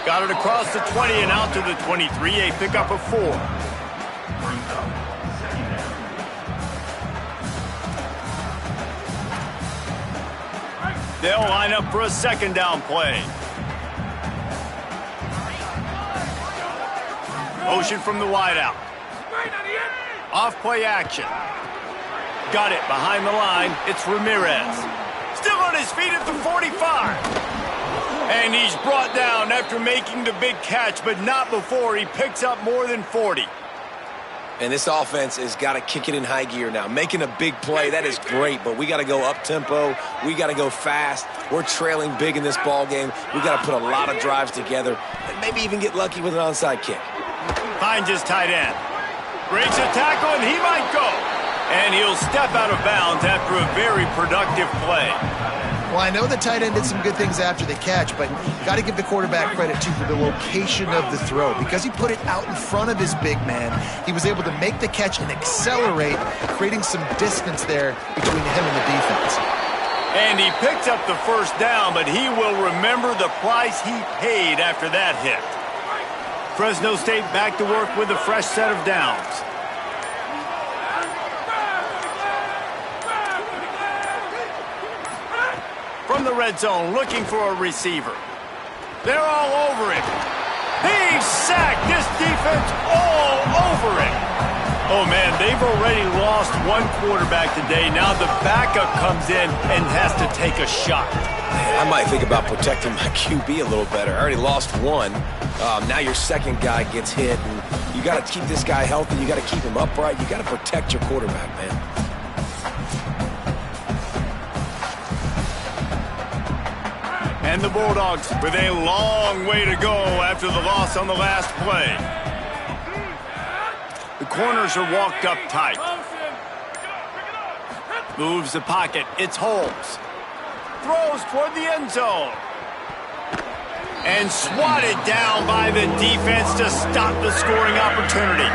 Got it across the 20 and out to the 23. A pickup of 4. They'll line up for a 2nd down play. Motion from the wideout. Off play action. Got it behind the line. It's Ramirez. Still on his feet at the 45. And he's brought down after making the big catch, but not before he picks up more than 40. And this offense has got to kick it in high gear now. Making a big play, that is great, but we got to go up-tempo. We got to go fast. We're trailing big in this ball game. We got to put a lot of drives together and maybe even get lucky with an onside kick. Finds his tight end. Breaks a tackle, and he might go. And he'll step out of bounds after a very productive play. Well, I know the tight end did some good things after the catch, but got to give the quarterback credit, too, for the location of the throw. Because he put it out in front of his big man, he was able to make the catch and accelerate, creating some distance there between him and the defense. And he picked up the 1st down, but he will remember the price he paid after that hit. Fresno State back to work with a fresh set of downs. From the red zone, looking for a receiver. They're all over him. He's sacked. This defense all over him. Oh, man, they've already lost one quarterback today. Now the backup comes in and has to take a shot. I might think about protecting my QB a little better. I already lost one. Now your second guy gets hit, and you got to keep this guy healthy. You got to keep him upright. You got to protect your quarterback, man. And the Bulldogs with a long way to go after the loss on the last play. The corners are walked up tight. Moves the pocket. It's Holmes. Throws toward the end zone. And swatted down by the defense to stop the scoring opportunity.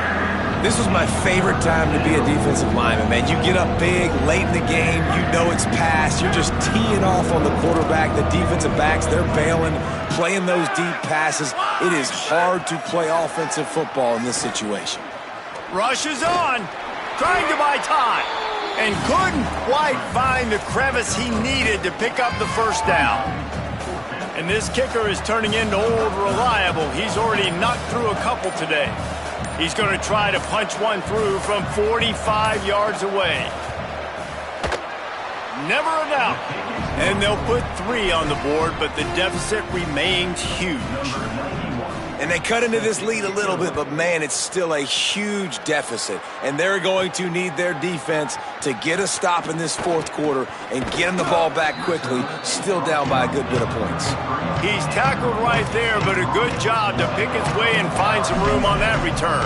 This was my favorite time to be a defensive lineman, man. You get up big, late in the game, you know it's past. You're just teeing off on the quarterback. The defensive backs, they're bailing, playing those deep passes. It is hard to play offensive football in this situation. Rush is on, trying to buy time, and couldn't quite find the crevice he needed to pick up the first down. And this kicker is turning into old reliable. He's already knocked through a couple today. He's going to try to punch one through from 45 yards away. Never a doubt. And they'll put 3 on the board, but the deficit remains huge. And they cut into this lead a little bit, but, man, it's still a huge deficit. And they're going to need their defense to get a stop in this fourth quarter and get them the ball back quickly, still down by a good bit of points. He's tackled right there, but a good job to pick his way and find some room on that return.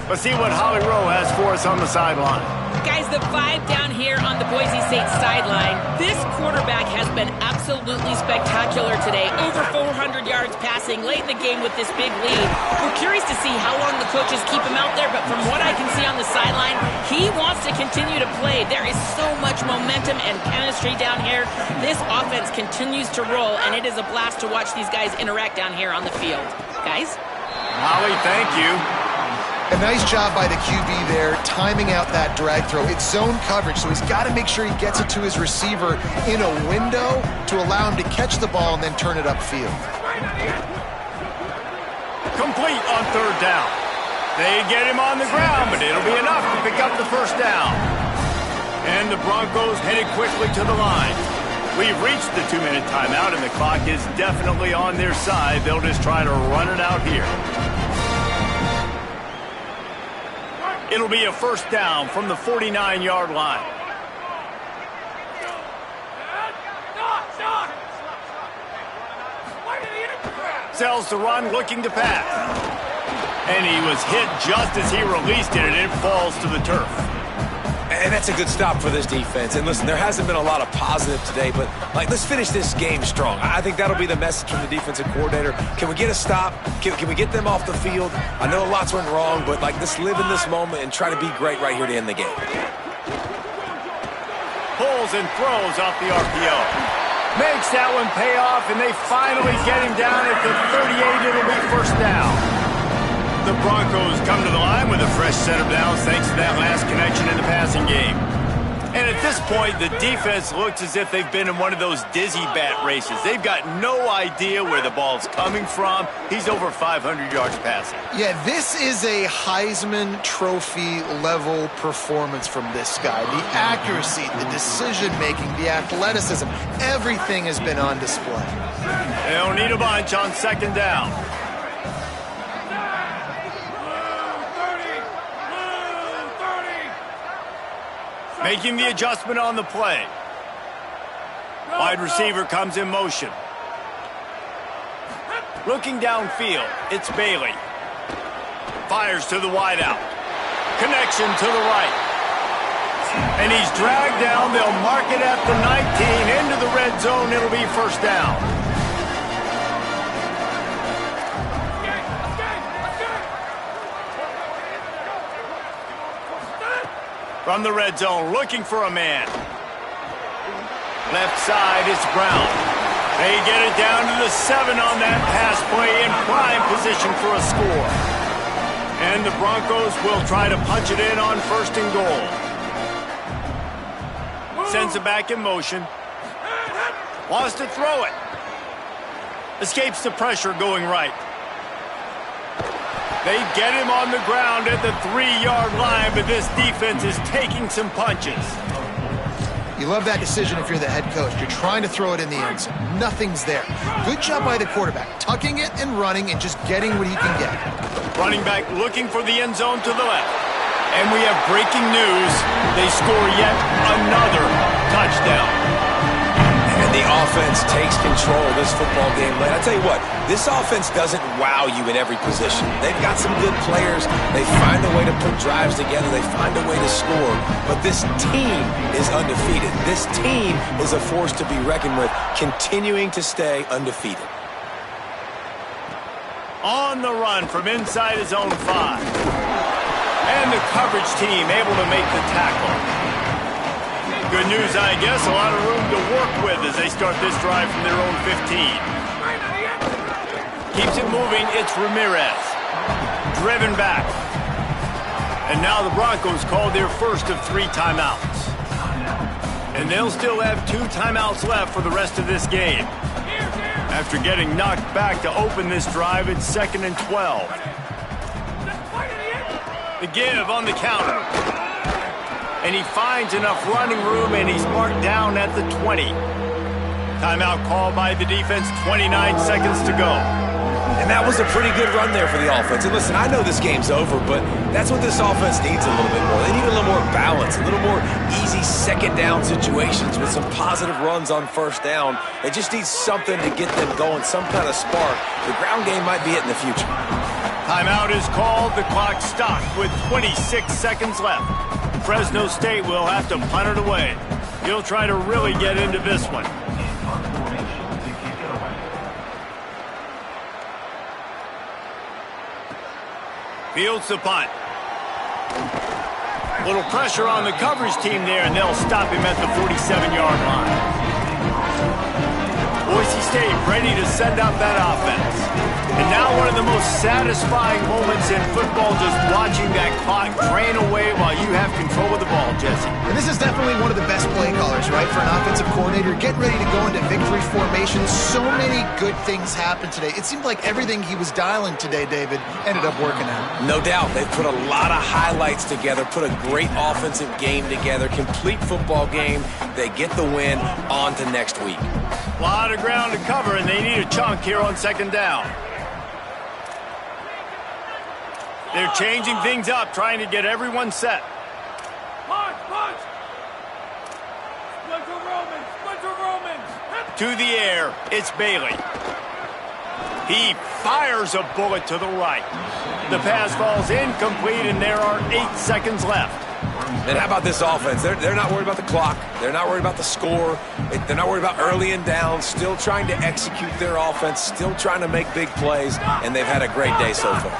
Let's see what Holly Rowe has for us on the sideline. Guys, the vibe down here on the Boise State sideline, this quarterback has been absolutely spectacular today. Over 400 yards passing late in the game with this big lead. We're curious to see how long the coaches keep him out there, but from what I can see on the sideline, he wants to continue to play. There is so much momentum and chemistry down here. This offense continues to roll, and it is a blast to watch these guys interact down here on the field. Guys? Holly, thank you. A nice job by the QB there, timing out that drag throw. It's zone coverage, so he's got to make sure he gets it to his receiver in a window to allow him to catch the ball and then turn it upfield. Complete on third down. They get him on the ground, but it'll be enough to pick up the first down. And the Broncos headed quickly to the line. We've reached the 2-minute timeout, and the clock is definitely on their side. They'll just try to run it out here. It'll be a first down from the 49-yard line. Sells the run, looking to pass. And he was hit just as he released it, and it falls to the turf. And that's a good stop for this defense. And listen, there hasn't been a lot of positive today, but, let's finish this game strong. I think that'll be the message from the defensive coordinator. Can we get a stop? Can we get them off the field? I know lots went wrong, but, let's live in this moment and try to be great right here to end the game. Pulls and throws off the RPO. Makes that one pay off, and they finally get him down at the 38. It'll be first down. The Broncos come to the line with a fresh set of downs thanks to that last connection in the passing game. And at this point, the defense looks as if they've been in one of those dizzy bat races. They've got no idea where the ball's coming from. He's over 500 yards passing. Yeah, this is a Heisman Trophy level performance from this guy. The accuracy, the decision-making, the athleticism, everything has been on display. They'll need a bunch on second down. Making the adjustment on the play. Wide receiver comes in motion. Looking downfield, it's Bailey. Fires to the wideout. Connection to the right. And he's dragged down. They'll mark it at the 19. Into the red zone. It'll be first down. From the red zone, looking for a man. Left side, it's Brown. They get it down to the 7 on that pass play in prime position for a score. And the Broncos will try to punch it in on first and goal. Sends it back in motion. Wants to throw it. Escapes the pressure going right. They get him on the ground at the 3-yard line, but this defense is taking some punches. You love that decision if you're the head coach. You're trying to throw it in the end zone. Nothing's there. Good job by the quarterback, tucking it and running and just getting what he can get. Running back looking for the end zone to the left. And we have breaking news. They score yet another touchdown. And the offense takes control of this football game. But I tell you what, this offense doesn't wow you in every position. They've got some good players. They find a way to put drives together. They find a way to score. But this team is undefeated. This team is a force to be reckoned with, continuing to stay undefeated. On the run from inside his own 5. And the coverage team able to make the tackle. Good news, I guess. A lot of room to work with as they start this drive from their own 15. Keeps it moving. It's Ramirez. Driven back. And now the Broncos called their first of 3 timeouts. And they'll still have 2 timeouts left for the rest of this game. After getting knocked back to open this drive, it's 2nd and 12. The give on the counter. And he finds enough running room, and he's marked down at the 20. Timeout called by the defense, 29 seconds to go. And that was a pretty good run there for the offense. And listen, I know this game's over, but that's what this offense needs a little bit more. They need a little more balance, a little more easy second down situations with some positive runs on first down. They just need something to get them going, some kind of spark. The ground game might be it in the future. Timeout is called. The clock stopped with 26 seconds left. Fresno State will have to punt it away. He'll try to really get into this one. Fields the punt. Little pressure on the coverage team there, and they'll stop him at the 47-yard line. Boise State ready to send out that offense. And now one of the most satisfying moments in football, just watching that clock drain away while you have control of the ball, Jesse. And this is definitely one of the best play callers, right, for an offensive coordinator. Getting ready to go into victory formation. So many good things happened today. It seemed like everything he was dialing today, David, ended up working out. No doubt. They've put a lot of highlights together, put a great offensive game together, complete football game. They get the win. On to next week. A lot of ground to cover, and they need a chunk here on 2nd down. They're changing things up, trying to get everyone set. To the air, it's Bailey. He fires a bullet to the right. The pass falls incomplete, and there are 8 seconds left. And how about this offense? They're not worried about the clock. They're not worried about the score. They're not worried about early and down. Still trying to execute their offense. Still trying to make big plays. And they've had a great day so far.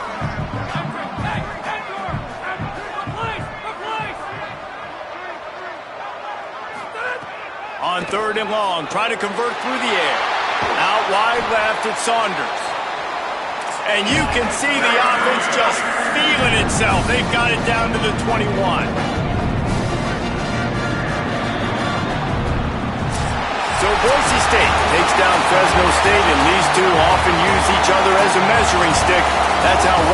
On 3rd and long, try to convert through the air. Out wide left, it's Saunders. And you can see the offense just feeling itself. They've got it down to the 21. So Boise State takes down Fresno State, and these two often use each other as a measuring stick. That's how